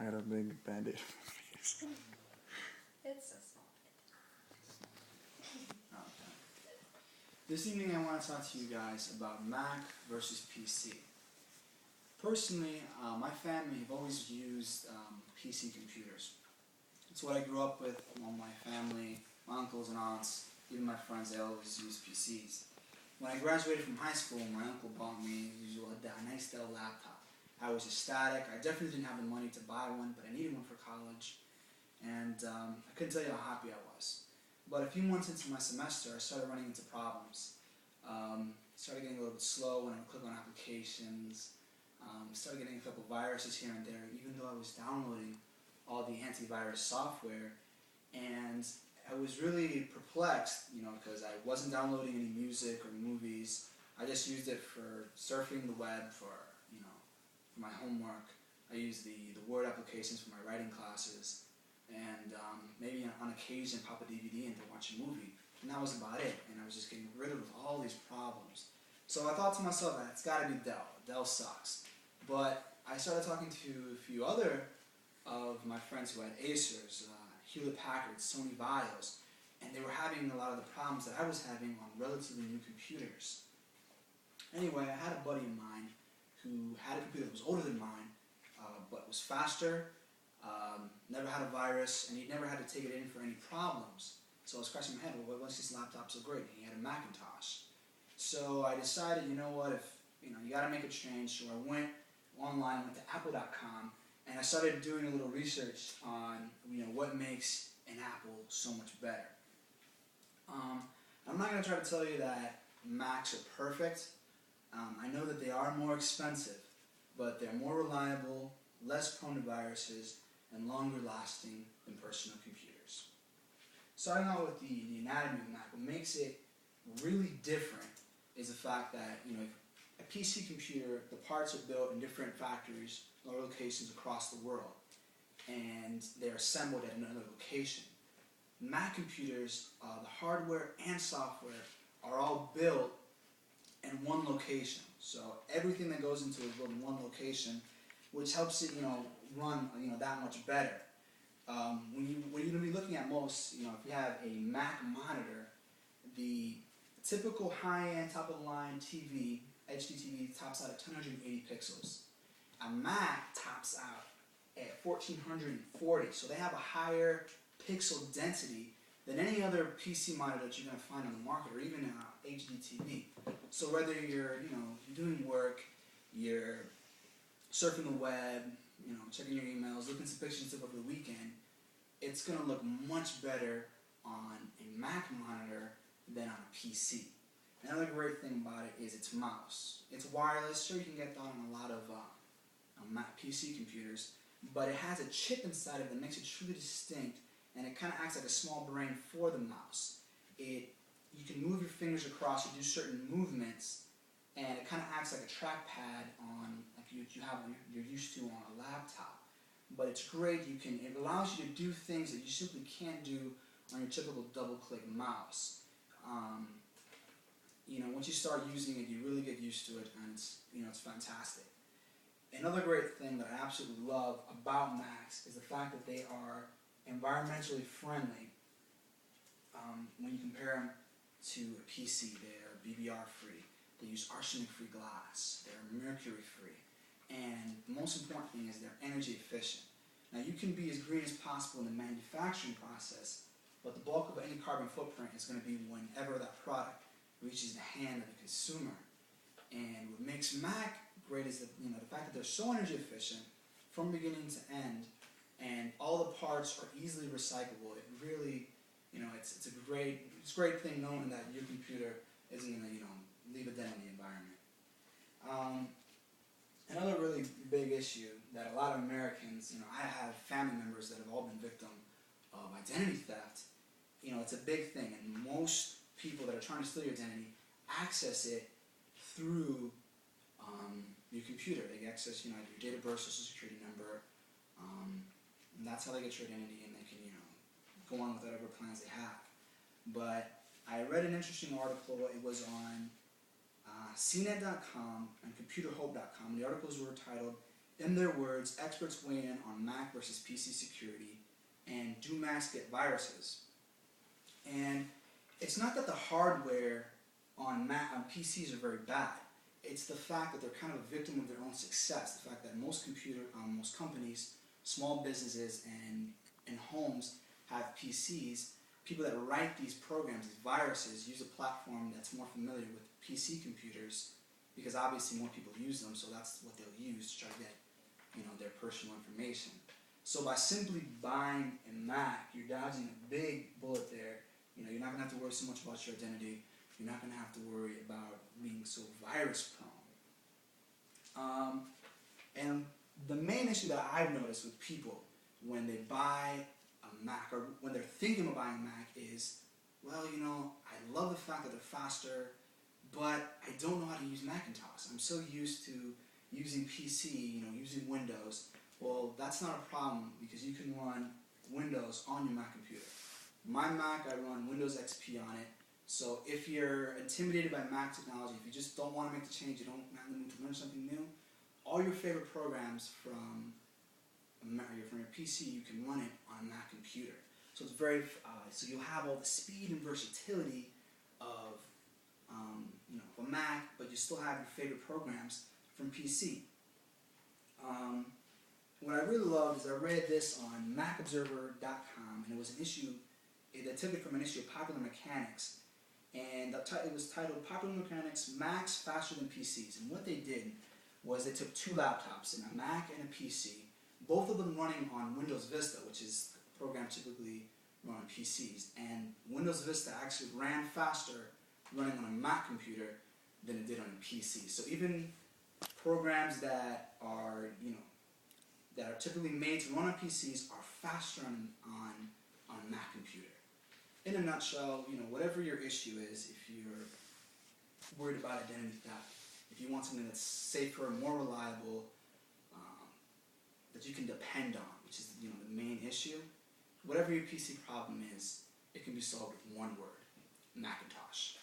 I got a big band-aid on my face. It's so small. Okay. This evening I want to talk to you guys about Mac versus PC. Personally, my family have always used PC computers. It's what I grew up with. My family, my uncles and aunts, even my friends, they always use PCs. When I graduated from high school, my uncle bought me a nice Dell laptop. I was ecstatic. I definitely didn't have the money to buy one, but I needed one for college. And I couldn't tell you how happy I was. But a few months into my semester, I started running into problems. Started getting a little bit slow when I would click on applications. Started getting a couple viruses here and there, even though I was downloading all the antivirus software. And I was really perplexed, because I wasn't downloading any music or movies. I just used it for surfing the web for my homework. I used the Word applications for my writing classes, and maybe on occasion pop a DVD in to watch a movie. And that was about it, and I was just getting rid of all these problems. So I thought to myself, it's got to be Dell. Dell sucks. But I started talking to a few other of my friends who had Acers, Hewlett-Packard, Sony Vaios, and they were having a lot of the problems that I was having on relatively new computers. Anyway, I had a buddy of mine who had a computer that was older than mine, but was faster, never had a virus, and he never had to take it in for any problems. So I was scratching my head, well, what's this laptop so great? He had a Macintosh. So I decided, you got to make a change. So I went online, went to apple.com, and I started doing a little research on, what makes an Apple so much better. I'm not going to try to tell you that Macs are perfect. I know that they are more expensive, but they're more reliable, less prone to viruses, and longer lasting than personal computers. Starting out with the anatomy of Mac, what makes it really different is the fact that, a PC computer, the parts are built in different factories or locations across the world, and they're assembled at another location. Mac computers, the hardware and software are all built in one location. So everything that goes into it is built in one location, which helps it, run, that much better. When you're going to be looking at most, if you have a Mac monitor, the typical high-end, top-of-the-line TV, HD TV, tops out at 1080 pixels. A Mac tops out at 1440, so they have a higher pixel density than any other PC monitor that you're going to find on the market, or even HD TV. So whether you're, doing work, you're surfing the web, checking your emails, looking at some pictures over the weekend, it's going to look much better on a Mac monitor than on a PC. Another great thing about it is its mouse. It's wireless. Sure, you can get that on a lot of Mac PC computers, but it has a chip inside of it that makes it truly distinct, and it kind of acts like a small brain for the mouse. You can move your fingers across, you do certain movements, and it kind of acts like a trackpad like you're used to on a laptop. But it's great. It allows you to do things that you simply can't do on your typical double-click mouse. Once you start using it, you really get used to it, and it's fantastic. Another great thing that I absolutely love about Macs is the fact that they are environmentally friendly. When you compare them to a PC, they're BBR-free. They use arsenic-free glass. They're mercury-free. And the most important thing is they're energy efficient. Now, you can be as green as possible in the manufacturing process, but the bulk of any carbon footprint is going to be whenever that product reaches the hand of the consumer. And what makes Mac great is the fact that they're so energy efficient from beginning to end, and all the parts are easily recyclable. It really, it's a great thing knowing that your computer isn't going to, leave a dent in the environment. Another really big issue that a lot of Americans, I have family members that have all been victim of identity theft. It's a big thing, and most people that are trying to steal your identity access it through your computer. They access, your date of birth, social security number, and that's how they get your identity, and they can, go on with whatever plans they have. But I read an interesting article. It was on CNET.com and ComputerHope.com. The articles were titled, In their words, experts weigh in on Mac versus PC security, and do Macs get viruses? And it's not that the hardware on PCs are very bad. It's the fact that they're kind of a victim of their own success. The fact that most companies, small businesses, and homes have PCs. People that write these programs, these viruses, use a platform that's more familiar with PC computers, because obviously more people use them, so that's what they'll use to try to get, their personal information. So by simply buying a Mac, you're dodging a big bullet there. You're not going to have to worry so much about your identity. You're not going to have to worry about being so virus prone. And the main issue that I've noticed with people when they buy a Mac, or when they're thinking of buying a Mac, is, well, I love the fact that they're faster, but I don't know how to use Macintosh. I'm so used to using PC, using Windows. Well, that's not a problem, because you can run Windows on your Mac computer. My Mac, I run Windows XP on it. So if you're intimidated by Mac technology, if you just don't want to make the change, you don't have the mood to learn something new, all your favorite programs from your PC, you can run it on a Mac computer. So it's so you'll have all the speed and versatility of a Mac, but you still have your favorite programs from PC. What I really loved is I read this on MacObserver.com, and it was an issue. They took it from an issue of Popular Mechanics, and it was titled "Popular Mechanics: Macs Faster Than PCs." And what they did was they took two laptops, a Mac and a PC, both of them running on Windows Vista, which is a program typically run on PCs. And Windows Vista actually ran faster running on a Mac computer than it did on a PC. So even programs that are typically made to run on PCs are faster on a Mac computer. In a nutshell, whatever your issue is, if you're worried about identity theft, if you want something that's safer, more reliable, that you can depend on, which is the main issue, whatever your PC problem is, it can be solved with one word: Macintosh.